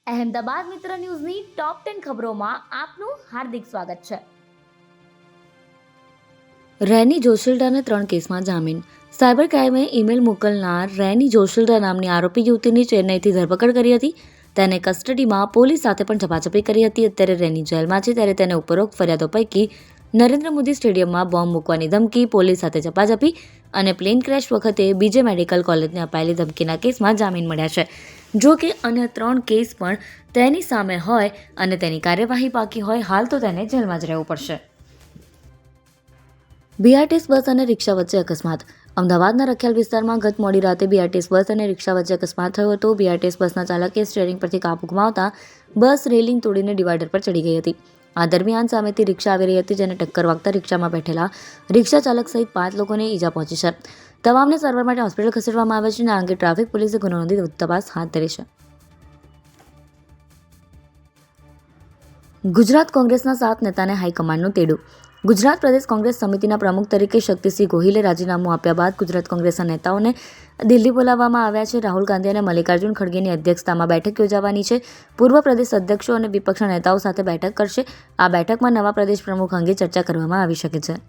અહેમદાબાદ મિત્ર ન્યૂઝની ટોપ 10 ખબરોમાં આપનું હાર્દિક સ્વાગત છે. રૈની જોશિલ્ડાને 3 કેસમાં જામીન. સાયબર ક્રાઇમે ઈમેલ મોકલનાર રૈની જોશિલ્ડા નામની આરોપી યુવતીની ચેન્નઈથી ધરપકડ કરી હતી. તેને કસ્ટડીમાં પોલીસ સાથે પણ ઝપાઝપી કરી હતી. અત્યારે રૈની જેલમાં છે, ત્યારે તેને ઉપરોક્ત ફરિયાદો પૈકી નરેન્દ્ર મોદી સ્ટેડિયમમાં બોમ્બ મૂકવાની ધમકી, પોલીસ સાથે ઝપાઝપી અને પ્લેન ક્રેશ વખતે બીજે મેડિકલ કોલેજને અપાયેલી ધમકીના કેસમાં જામીન મળ્યા છે. જો કે અન્ય 3 કેસ પણ તેની સામે હોય અને તેની કાર્યવાહી બાકી હોય, હાલ તો તેને જેલમાં જ રહેવું પડશે. બીઆરટીએસ બસ અને રિક્ષા વચ્ચે અકસ્માત. અમદાવાદના રખિયાલ વિસ્તારમાં ગત મોડી રાતે બીઆરટીએસ બસ અને રિક્ષા વચ્ચે અકસ્માત થયો હતો. બીઆરટીએસ બસના ચાલકે સ્ટીયરિંગ પરથી કાબુ ગુમાવતા બસ રેલિંગ તોડીને ડિવાઈડર પર ચડી ગઈ હતી. આ દરમિયાન સામેથી રિક્ષા આવી રહી હતી, જેને ટક્કર વાગતા રિક્ષામાં બેઠેલા રિક્ષા ચાલક સહિત 5 લોકોને ઈજા પહોંચી છે. તમામને સારવાર માટે હોસ્પિટલ ખસેડવામાં આવ્યા છે અને આ અંગે ટ્રાફિક પોલીસે ગુનો નોંધી તપાસ હાથ ધરી છે. ગુજરાત કોંગ્રેસના 7 નેતાને હાઈકમાન્ડનું તેડું. ગુજરાત પ્રદેશ કોંગ્રેસ સમિતિના પ્રમુખ તરીકે શક્તિસિંહ ગોહિલે રાજીનામું આપ્યા બાદ ગુજરાત કોંગ્રેસના નેતાઓને દિલ્હી બોલાવવામાં આવ્યા છે. રાહુલ ગાંધી અને મલ્લિકાર્જુન ખડગેની અધ્યક્ષતામાં બેઠક યોજાવાની છે. પૂર્વ પ્રદેશ અધ્યક્ષો અને વિપક્ષના નેતાઓ સાથે બેઠક કરશે. આ બેઠકમાં નવા પ્રદેશ પ્રમુખ અંગે ચર્ચા કરવામાં આવી શકે છે.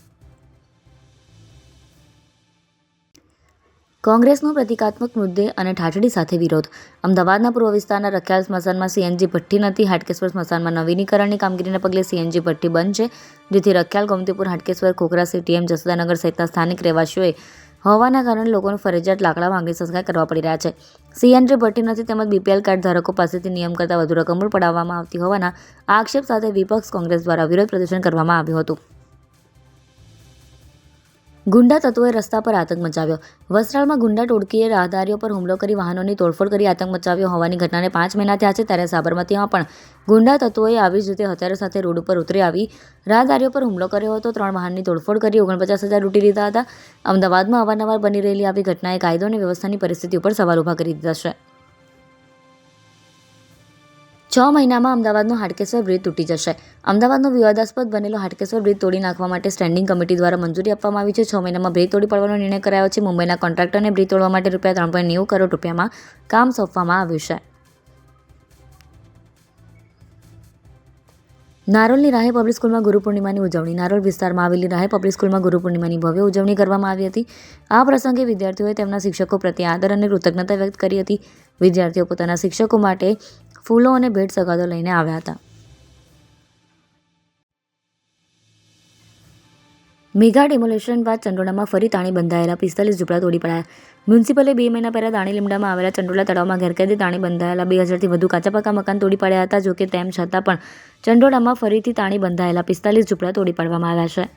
કોંગ્રેસનો પ્રતિકાત્મક મુદ્દે અને ઠાઠડી સાથે વિરોધ. અમદાવાદના પૂર્વ વિસ્તારના રખિયાલ સ્મશાનમાં સીએનજી ભઠ્ઠી નથી. હાટકેશ્વર સ્મશાનમાં નવીનીકરણની કામગીરીને પગલે સીએનજી ભઠ્ઠી બંધ છે, જેથી રખિયાલ, ગોમતીપુર, હાટકેશ્વર, ખોખરા, સીટીએમ, જસોદાનગર સહિતના સ્થાનિક રહેવાસીઓએ હોવાના કારણે લોકોને ફરજિયાત લાકડા માંગણી સંસ્કાર કરવા પડી રહ્યા છે. સીએનજી ભઠ્ઠી નથી તેમજ બીપીએલ કાર્ડ ધારકો પાસેથી નિયમ કરતાં વધુ રકમ પડાવવામાં આવતી હોવાના આક્ષેપ સાથે વિપક્ષ કોંગ્રેસ દ્વારા વિરોધ પ્રદર્શન કરવામાં આવ્યું હતું. ગુંડા તત્વોએ રસ્તા પર આતંક મચાવ્યો. વસ્ત્રાલમાં ગુંડા ટોળકીએ રાહદારીઓ પર હુમલો કરી વાહનોની તોડફોડ કરી આતંક મચાવ્યો હોવાની ઘટનાને 5 મહિના થયા છે, ત્યારે સાબરમતીમાં પણ ગુંડા તત્વોએ આવી જ રીતે હથિયારો સાથે રોડ ઉપર ઉતરી આવી રાહદારીઓ પર હુમલો કર્યો હતો. 3 વાહનની તોડફોડ કરી 49,000 લૂંટી લીધા હતા. અમદાવાદમાં અવારનવાર બની રહેલી આવી ઘટનાએ કાયદો અને વ્યવસ્થાની પરિસ્થિતિ ઉપર સવાલ ઊભા કરી દીધા છે. 6 મહિનામાં અમદાવાદનો હાટકેશ્વર બ્રિજ તૂટી જશે. અમદાવાદનો વિવાદાસ્પદ બનેલો હાટકેશ્વર બ્રિજ તોડી નાખવા માટે સ્ટેન્ડિંગ કમિટી દ્વારા મંજૂરી આપવામાં આવી છે. 6 મહિનામાં બ્રિજ તોડી પાડવાનો નિર્ણય કરાયો છે. મુંબઈના કોન્ટ્રાક્ટરને બ્રિજ તોડવા માટે ₹3.90 કરોડમાં કામ સોંપવામાં આવ્યું છે. નારોલની રાહે પબ્લિક સ્કૂલમાં ગુરુ પૂર્ણિમાની ઉજવણી. નારોલ વિસ્તારમાં આવેલી રાહે પબ્લિક સ્કૂલમાં ગુરુ પૂર્ણિમાની ભવ્ય ઉજવણી કરવામાં આવી હતી. આ પ્રસંગે વિદ્યાર્થીઓએ તેમના શિક્ષકો પ્રત્યે આદર અને કૃતજ્ઞતા વ્યક્ત કરી હતી. વિદ્યાર્થીઓ પોતાના શિક્ષકો માટે ફૂલો અને ભેટ સોગાદો લઈને આવ્યા હતા. મેગા ડેમોલેશન બાદ ચંડોળામાં ફરી તાણી બંધાયેલા 45 ઝૂંપડા તોડી પડાયા. મ્યુનિસિપલે 2 મહિના પહેલા દાણીલીમડામાં આવેલા ચંડોળા તળાવમાં ગેરકાયદે તાણી બંધાયેલા 2000થી વધુ કાચા પાકા મકાન તોડી પાડ્યા હતા. જોકે તેમ છતાં પણ ચંડોળામાં ફરીથી તાણી બંધાયેલા 45 ઝૂંપડા તોડી પાડવામાં આવ્યા છે.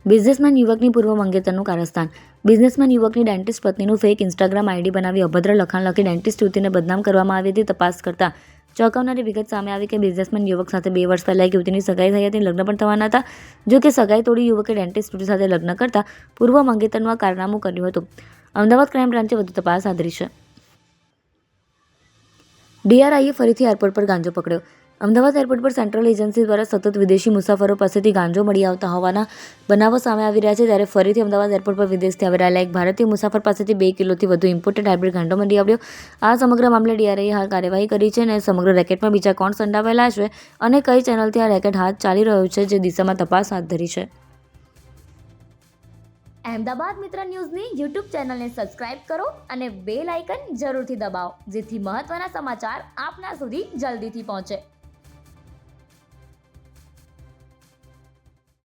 બિઝનેસમેન યુવકની પૂર્વ મંગેતરનું કારસ્તાન. બિઝનેસમેન યુવકની ડેન્ટિસ્ટ પત્નીનું ફેક ઇન્સ્ટાગ્રામ આઈડી બનાવી અભદ્ર લખાણ લખી ડેન્ટિસ્ટ યુવતીને બદનામ કરવામાં આવી હતી. તપાસ કરતા ચોંકાવનારી વિગત સામે આવી કે બિઝનેસમેન યુવક સાથે 2 વર્ષ પહેલા એક યુવતીની સગાઈ થઈ હતી. લગ્ન પણ થવાના હતા. જો કે સગાઈ તોડી યુવકે ડેન્ટિસ્ટ યુવતી સાથે લગ્ન કરતા પૂર્વ મંગેતરનું આ કારનામું કર્યું હતું. અમદાવાદ ક્રાઇમ બ્રાન્ચે વધુ તપાસ હાથ ધરી છે. ડીઆરઆઈએ ફરીથી એરપોર્ટ પર ગાંજો પકડ્યો. અમદાવાદ એરપોર્ટ પર સેન્ટ્રલ એજન્સી દ્વારા સતત વિદેશી મુસાફરો પાસેથી ગાંજો મળી આવતા હોવાના બનાવો સામે આવી રહ્યા છે. ત્યારે ફરીથી અમદાવાદ એરપોર્ટ પર વિદેશથી આવી રહેલા એક ભારતીય મુસાફર પાસેથી 2 કિલોથી વધુ ઇમ્પોર્ટેડ હાઇબ્રિડ ગાંજો મળી આવ્યો. આ સમગ્ર મામલે ડીઆરઆઈએ હાલ કાર્યવાહી કરી છે અને સમગ્ર રેકેટમાં બીજા કોણ સંડાવેલા છે અને કઈ ચેનલથી આ રેકેટ હાથ ચાલી રહ્યો છે, જે દિશામાં તપાસ હાથ ધરી છે. અહેમદાબાદ મિત્ર ન્યૂઝની યુટ્યુબ ચેનલને સબસ્ક્રાઇબ કરો અને બેલ આઇકન જરૂરથી દબાવો, જેથી મહત્વના સમાચાર આપના સુધી જલ્દીથી પહોંચે.